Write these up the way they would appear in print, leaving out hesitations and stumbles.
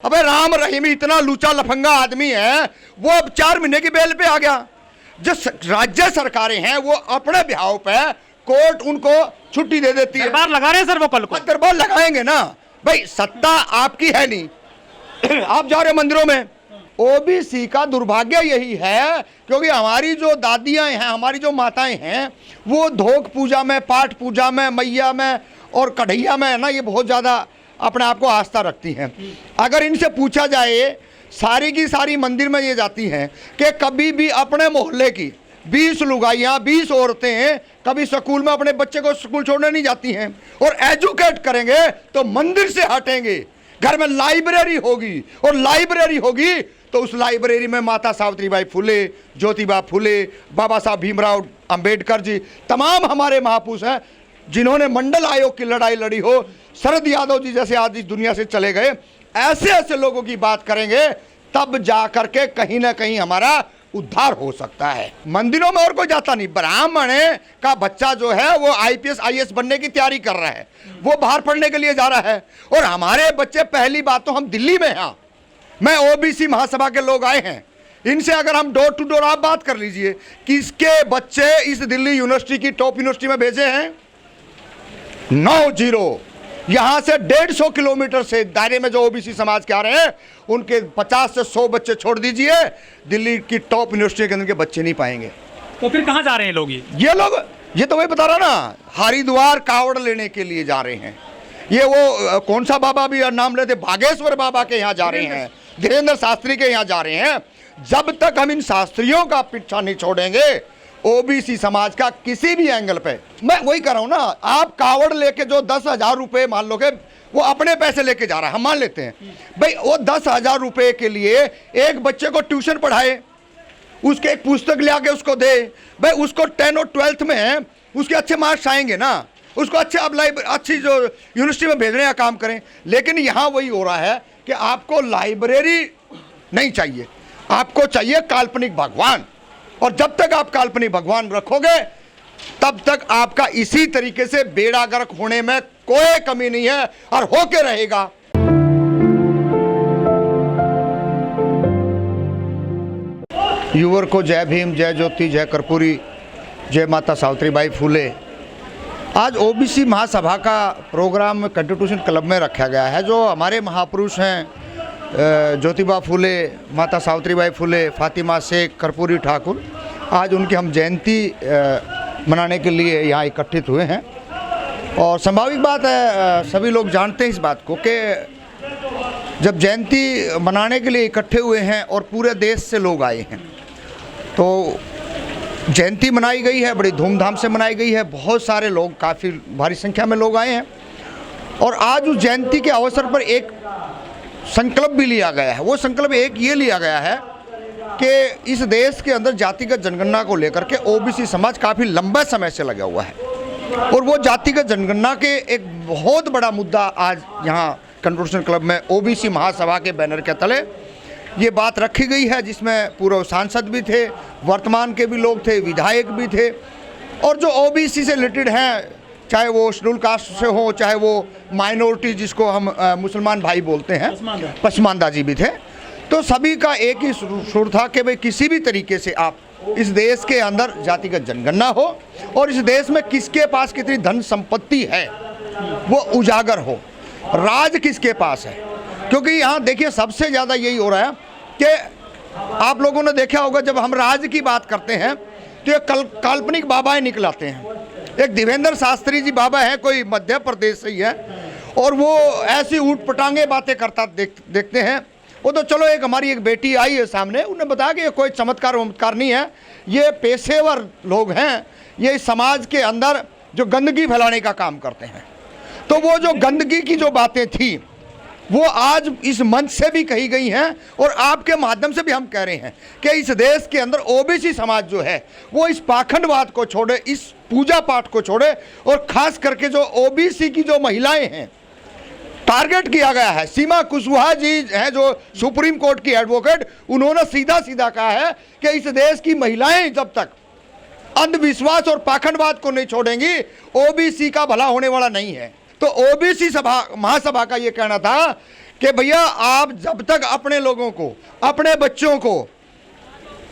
अबे राम रहीम इतना लूचा लफंगा आदमी है, वो अब 4 महीने की बेल पे आ गया। जो राज्य सरकारें हैं वो अपने बिहाव पे कोर्ट उनको छुट्टी दे देती है। दरबार लगा रहे हैं सर वो कल को। दरबार लगाएंगे ना भाई, सत्ता आपकी है नहीं आप जा रहे मंदिरों में। ओबीसी का दुर्भाग्य यही है क्योंकि हमारी जो दादियां हैं, हमारी जो माताएं हैं, वो धोक पूजा में, पाठ पूजा में, मैया में और कढ़ैया में ना, ये बहुत ज़्यादा अपने आप को आस्था रखती हैं। अगर इनसे पूछा जाए, सारी की सारी मंदिर में ये जाती हैं कि कभी भी अपने मोहल्ले की 20 लुगाइयाँ, 20 औरतें कभी स्कूल में अपने बच्चे को स्कूल छोड़ने नहीं जाती हैं। और एजुकेट करेंगे तो मंदिर से हटेंगे, घर में लाइब्रेरी होगी, और लाइब्रेरी होगी तो उस लाइब्रेरी में माता सावित्रीबाई फुले, ज्योतिबा फुले, बाबा साहब भीमराव अंबेडकर जी, तमाम हमारे महापुरुष हैं जिन्होंने मंडल आयोग की लड़ाई लड़ी हो। शरद यादव जी जैसे आज इस दुनिया से चले गए, ऐसे ऐसे लोगों की बात करेंगे तब जा करके कहीं ना कहीं हमारा उद्धार हो सकता है। मंदिरों में और कोई जाता नहीं। ब्राह्मण का बच्चा जो है वो IPS IAS बनने की तैयारी कर रहा है, वो बाहर पढ़ने के लिए जा रहा है। और हमारे बच्चे, पहली बात तो हम दिल्ली में हैं, मैं OBC महासभा के लोग आए हैं, इनसे अगर हम डोर टू डोर आप बात कर लीजिए, किसके बच्चे इस दिल्ली यूनिवर्सिटी की टॉप यूनिवर्सिटी में भेजे हैं? 9-0। यहाँ से 150 किलोमीटर से दायरे में जो OBC समाज के आ रहे हैं, उनके 50 से 100 बच्चे छोड़ दीजिए, दिल्ली की टॉप यूनिवर्सिटी के अंदर के बच्चे नहीं पाएंगे। तो फिर कहाँ जा रहे हैं लोग? ये लोग, ये तो वही बता रहा ना, हरिद्वार कावड़ लेने के लिए जा रहे हैं। ये वो कौन सा बाबा भी नाम लेते, भागेश्वर बाबा के यहाँ जा रहे हैं, धीरेन्द्र शास्त्री के यहाँ जा रहे हैं। जब तक हम इन शास्त्रियों का पीछा नहीं छोड़ेंगे OBC समाज का किसी भी एंगल पे, मैं वही कर रहा हूं ना, आप कावड़ लेके जो 10,000 रुपए मान लो कि वो अपने पैसे लेके जा रहा है, हम मान लेते हैं भाई, वो 10,000 रुपए के लिए एक बच्चे को ट्यूशन पढ़ाए, उसके एक पुस्तक ले आके उसको दे भाई, उसको 10 और 12th में उसके अच्छे मार्क्स आएंगे ना, उसको अच्छे अब अच्छी जो यूनिवर्सिटी में भेजने का काम करें। लेकिन यहाँ वही हो रहा है कि आपको लाइब्रेरी नहीं चाहिए, आपको चाहिए काल्पनिक भगवान। और जब तक आप काल्पनिक भगवान रखोगे तब तक आपका इसी तरीके से बेड़ा गर्क होने में कोई कमी नहीं है और होके रहेगा। युवर को जय भीम, जय ज्योति, जय कर्पूरी, जय माता सावित्रीबाई फुले। आज OBC महासभा का प्रोग्राम कंस्टिट्यूशन क्लब में रखा गया है। जो हमारे महापुरुष हैं, ज्योतिबा फुले, माता सावित्रीबाई फुले, फातिमा शेख, कर्पूरी ठाकुर, आज उनकी हम जयंती मनाने के लिए यहाँ इकट्ठित हुए हैं। और स्वाभाविक बात है, सभी लोग जानते हैं इस बात को कि जब जयंती मनाने के लिए इकट्ठे हुए हैं और पूरे देश से लोग आए हैं, तो जयंती मनाई गई है, बड़ी धूमधाम से मनाई गई है। बहुत सारे लोग, काफ़ी भारी संख्या में लोग आए हैं। और आज उस जयंती के अवसर पर एक संकल्प भी लिया गया है। वो संकल्प एक ये लिया गया है कि इस देश के अंदर जातिगत जनगणना को लेकर के OBC समाज काफ़ी लंबा समय से लगा हुआ है, और वो जातिगत जनगणना के एक बहुत बड़ा मुद्दा आज यहाँ कंस्टिट्यूशन क्लब में OBC महासभा के बैनर के तले ये बात रखी गई है, जिसमें पूर्व सांसद भी थे, वर्तमान के भी लोग थे, विधायक भी थे, और जो OBC से रिलेटेड हैं, चाहे वो शेड्यूल कास्ट से हो, चाहे वो माइनॉरिटी जिसको हम मुसलमान भाई बोलते हैं, पसमानदा जी भी थे। तो सभी का एक ही सुर था कि भाई किसी भी तरीके से आप इस देश के अंदर जातिगत जनगणना हो और इस देश में किसके पास कितनी धन संपत्ति है वो उजागर हो, राज किसके पास है। क्योंकि यहाँ देखिए सबसे ज़्यादा यही हो रहा है कि आप लोगों ने देखा होगा, जब हम राज की बात करते हैं तो ये काल्पनिक बाबाएँ निकल आते हैं। एक देवेंद्र शास्त्री जी बाबा है, कोई मध्य प्रदेश से ही है, और वो ऐसी ऊट पटांगे बातें करता देखते हैं। वो तो चलो, एक हमारी एक बेटी आई है सामने, उन्हें बताया कि ये कोई चमत्कार नहीं है, ये पेशेवर लोग हैं, ये इस समाज के अंदर जो गंदगी फैलाने का काम करते हैं। तो वो जो गंदगी की जो बातें थी वो आज इस मंच से भी कही गई हैं, और आपके माध्यम से भी हम कह रहे हैं कि इस देश के अंदर OBC समाज जो है वो इस पाखंडवाद को छोड़े, इस पूजा पाठ को छोड़े, और खास करके जो OBC की जो महिलाएं हैं, टारगेट किया गया है। सीमा कुशवाहा जी हैं जो सुप्रीम कोर्ट की एडवोकेट, उन्होंने सीधा सीधा कहा है कि इस देश की महिलाएं जब तक अंधविश्वास और पाखंडवाद को नहीं छोड़ेंगी, OBC का भला होने वाला नहीं है। तो OBC महासभा का ये कहना था कि भैया आप जब तक अपने लोगों को, अपने बच्चों को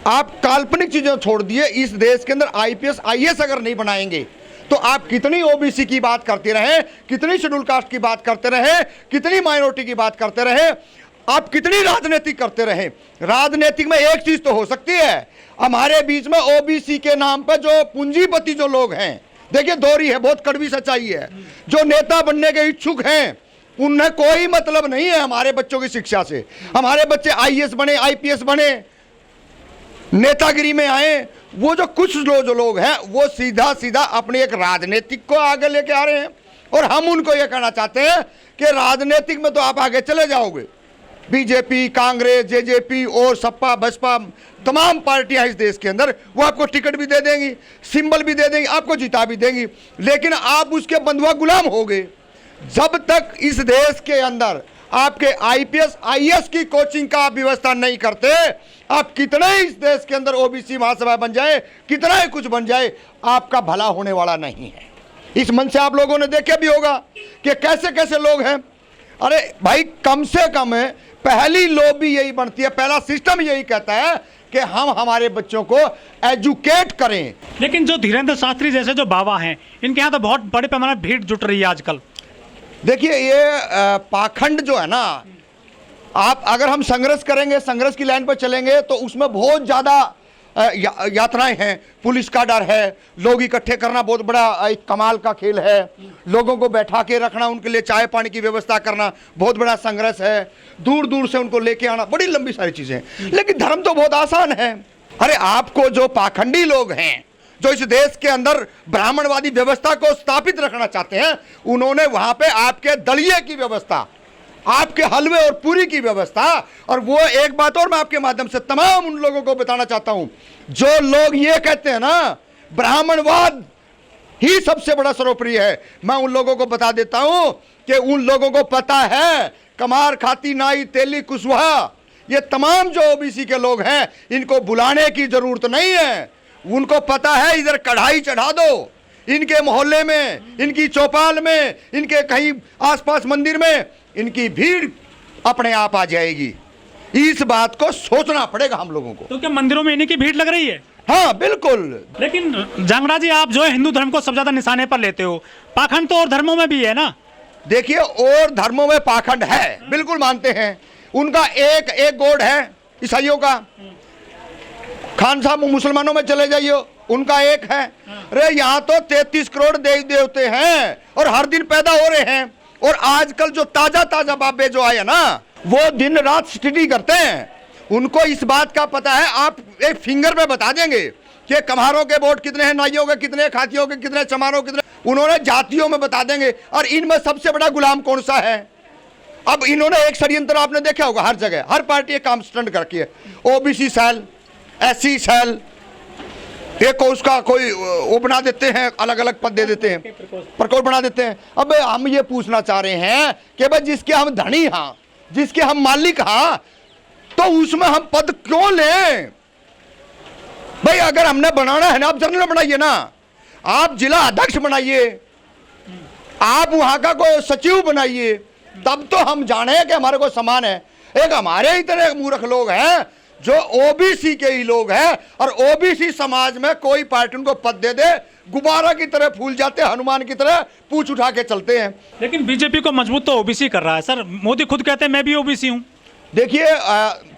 आप काल्पनिक चीजें छोड़ दिए, इस देश के अंदर आईपीएस आईएएस अगर नहीं बनाएंगे तो आप कितनी ओबीसी की बात करते रहे, कितनी शेड्यूल कास्ट की बात करते रहे, कितनी माइनॉरिटी की बात करते रहे, आप कितनी राजनीतिक करते रहे। राजनीतिक में एक चीज तो हो सकती है, हमारे बीच में ओबीसी के नाम पर जो पूंजीपति जो लोग हैं, देखिए दोहरी है, बहुत कड़वी सच्चाई है, जो नेता बनने के इच्छुक हैं उन्हें कोई मतलब नहीं है हमारे बच्चों की शिक्षा से। हमारे बच्चे आईएएस बने, आईपीएस बने, नेतागिरी में आए, वो जो कुछ जो लोग हैं वो सीधा सीधा अपने एक राजनीतिक को आगे लेके आ रहे हैं। और हम उनको ये कहना चाहते हैं कि राजनीतिक में तो आप आगे चले जाओगे, बीजेपी, कांग्रेस, जेजेपी और सपा बसपा तमाम पार्टियां इस देश के अंदर वो आपको टिकट भी दे देंगी, सिंबल भी दे देंगी, आपको जिता भी देंगी, लेकिन आप उसके बंधुआ गुलाम होगे। जब तक इस देश के अंदर आपके आईपीएस आईएएस की कोचिंग का आप व्यवस्था नहीं करते, आप कितना ही इस देश के अंदर ओबीसी महासभा बन जाए, कितना ही कुछ बन जाए, आपका भला होने वाला नहीं है। इस मन से आप लोगों ने देखा भी होगा कि कैसे कैसे लोग हैं। अरे भाई, कम से कम है पहली लॉबी यही बनती है, पहला सिस्टम यही कहता है कि हम हमारे बच्चों को एजुकेट करें। लेकिन जो धीरेन्द्र शास्त्री जैसे जो बाबा हैं, इनके यहाँ तो बहुत बड़े पैमाने पर भीड़ जुट रही है आजकल। देखिए ये पाखंड जो है ना, आप अगर हम संघर्ष करेंगे, संघर्ष की लाइन पर चलेंगे तो उसमें बहुत ज़्यादा यात्राएं हैं, पुलिस का डर है, लोग इकट्ठे करना बहुत बड़ा एक कमाल का खेल है, लोगों को बैठा के रखना, उनके लिए चाय पानी की व्यवस्था करना बहुत बड़ा संघर्ष है, दूर दूर से उनको लेके आना, बड़ी लंबी सारी चीज़ें हैं। लेकिन धर्म तो बहुत आसान है। अरे आपको जो पाखंडी लोग हैं, जो इस देश के अंदर ब्राह्मणवादी व्यवस्था को स्थापित रखना चाहते हैं, उन्होंने वहां पे आपके दलिये की व्यवस्था, आपके हलवे और पूरी की व्यवस्था, और वो एक बात और मैं आपके माध्यम से तमाम उन लोगों को बताना चाहता हूं जो लोग ये कहते हैं ना ब्राह्मणवाद ही सबसे बड़ा सर्वोपरि है, मैं उन लोगों को बता देता हूं कि उन लोगों को पता है कमार, खाती, नाई, तेली, कुशवाहा, ये तमाम जो ओबीसी के लोग हैं, इनको बुलाने की जरूरत नहीं है। उनको पता है इधर कढ़ाई चढ़ा दो, इनके मोहल्ले में, इनकी चौपाल में, इनके कहीं आसपास मंदिर में इनकी भीड़ अपने आप आ जाएगी। इस बात को सोचना पड़ेगा हम लोगों को। तो क्या मंदिरों में इन्हीं की भीड़ लग रही है? हाँ बिल्कुल। लेकिन जांगड़ा जी, आप जो है हिंदू धर्म को सबसे ज्यादा निशाने पर लेते हो, पाखंड तो और धर्मों में भी है ना? देखिए और धर्मों में पाखंड है, बिल्कुल मानते हैं। उनका एक एक गॉड है ईसाइयों का, खान साहब मुसलमानों में चले जाइए, उनका एक है। अरे यहाँ तो 33 करोड़ देवी देवते हैं और हर दिन पैदा हो रहे हैं। और आजकल जो ताजा ताजा बाबे जो आए ना, वो दिन रात स्टडी करते हैं, उनको इस बात का पता है। आप एक फिंगर में बता देंगे कि कम्हारों के वोट कितने हैं, नाइयों के कितने, खातियों के कितने, चमारों के कितने, उन्होंने जातियों में बता देंगे। और इनमें सबसे बड़ा गुलाम कौन सा है? अब इन्होंने एक षड्यंत्र आपने देखा होगा, हर जगह हर पार्टी एक काम स्टंट करती है, ओबीसी सेल, एससी सेल, एक को उसका कोई वो बना देते हैं, अलग अलग पद दे देते हैं, प्रकोष्ठ बना देते हैं। अब हम ये पूछना चाह रहे हैं कि भाई जिसके हम धनी हाँ, जिसके हम मालिक हाँ, तो उसमें हम पद क्यों लें? भाई अगर हमने बनाना है ना, आप जनरल बनाइए ना, आप जिला अध्यक्ष बनाइए, आप वहां का कोई सचिव बनाइए, तब तो हम जाने कि हमारे को समान है। एक हमारे ही तरह मूर्ख लोग हैं जो ओबीसी के ही लोग हैं, और ओबीसी समाज में कोई पार्टी उनको पद दे दे, गुब्बारा की तरह फूल जाते, हनुमान की तरह पूछ उठा के चलते हैं। लेकिन बीजेपी को मजबूत तो ओबीसी कर रहा है सर। मोदी खुद कहते हैं मैं भी ओबीसी हूं। देखिए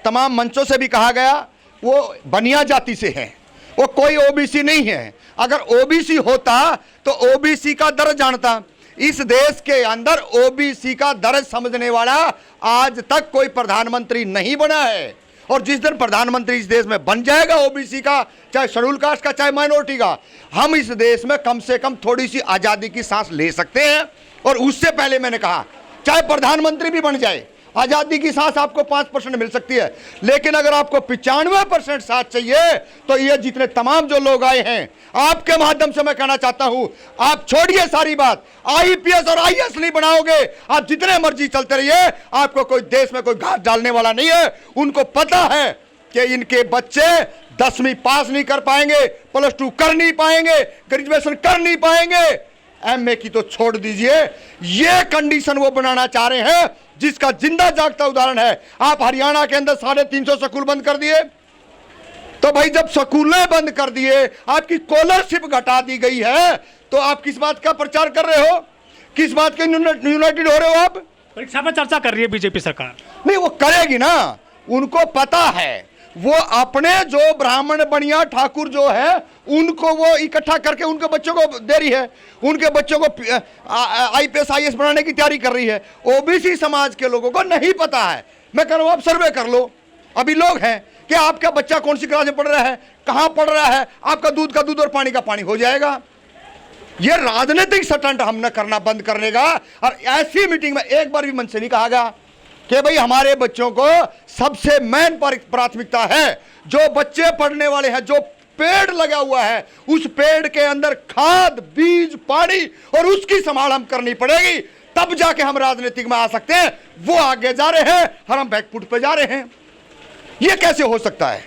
तमाम मंचों से भी कहा गया वो बनिया जाति से है, वो कोई ओबीसी नहीं है। अगर ओबीसी होता तो ओबीसी का दर्द जानता। इस देश के अंदर ओबीसी का दर्द समझने वाला आज तक कोई प्रधानमंत्री नहीं बना है। और जिस दिन प्रधानमंत्री इस देश में बन जाएगा ओबीसी का, चाहे शेड्यूल कास्ट का, चाहे माइनॉरिटी का, हम इस देश में कम से कम थोड़ी सी आज़ादी की सांस ले सकते हैं। और उससे पहले मैंने कहा चाहे प्रधानमंत्री भी बन जाए, आज़ादी की सांस आपको 5% मिल सकती है। लेकिन अगर आपको 95% साथ चाहिए तो ये जितने तमाम जो लोग आए हैं, आपके माध्यम से मैं कहना चाहता हूं, आप छोड़िए सारी बात, आईपीएस और आईएएस नहीं बनाओगे, आप जितने मर्जी चलते रहिए, आपको कोई देश में कोई घात डालने वाला नहीं है। उनको पता है कि इनके बच्चे 10वीं पास नहीं कर पाएंगे, +2 कर नहीं पाएंगे, ग्रेजुएशन कर नहीं पाएंगे, एमए की तो छोड़ दीजिए, ये कंडीशन वो बनाना चाह रहे हैं जिसका जिंदा जागता उदाहरण है। आप हरियाणा के अंदर 350 स्कूल बंद कर दिए, तो भाई जब स्कूलें बंद कर दिए, आपकी स्कॉलरशिप घटा दी गई है, तो आप किस बात का प्रचार कर रहे हो? किस बात के यूनाइटेड हो रहे हो आप? परीक्षा पर चर्चा कर रही है बीजेपी सरकार। नहीं, वो करेगी ना, उनको पता है। वो अपने जो ब्राह्मण बनिया ठाकुर जो है उनको वो इकट्ठा करके उनके बच्चों को दे रही है, उनके बच्चों को आईपीएस आईएएस बनाने की तैयारी कर रही है। ओबीसी समाज के लोगों को नहीं पता है। मैं कह रहा हूं आप सर्वे कर लो, अभी लोग हैं कि आपका बच्चा कौन सी क्लास में पढ़ रहा है, कहां पढ़ रहा है, आपका दूध का दूध और पानी का पानी हो जाएगा। ये राजनीतिक स्टंट हमने करना बंद करने का। और ऐसी मीटिंग में एक बार भी मन से नहीं कहा गया कि भाई हमारे बच्चों को सबसे मेन प्राथमिकता है, जो बच्चे पढ़ने वाले हैं, जो पेड़ लगा हुआ है उस पेड़ के अंदर खाद, बीज, पानी और उसकी संभाल हम करनी पड़ेगी, तब जाके हम राजनीतिक में आ सकते हैं। वो आगे जा रहे हैं और हम बैकफुट पे जा रहे हैं। ये कैसे हो सकता है?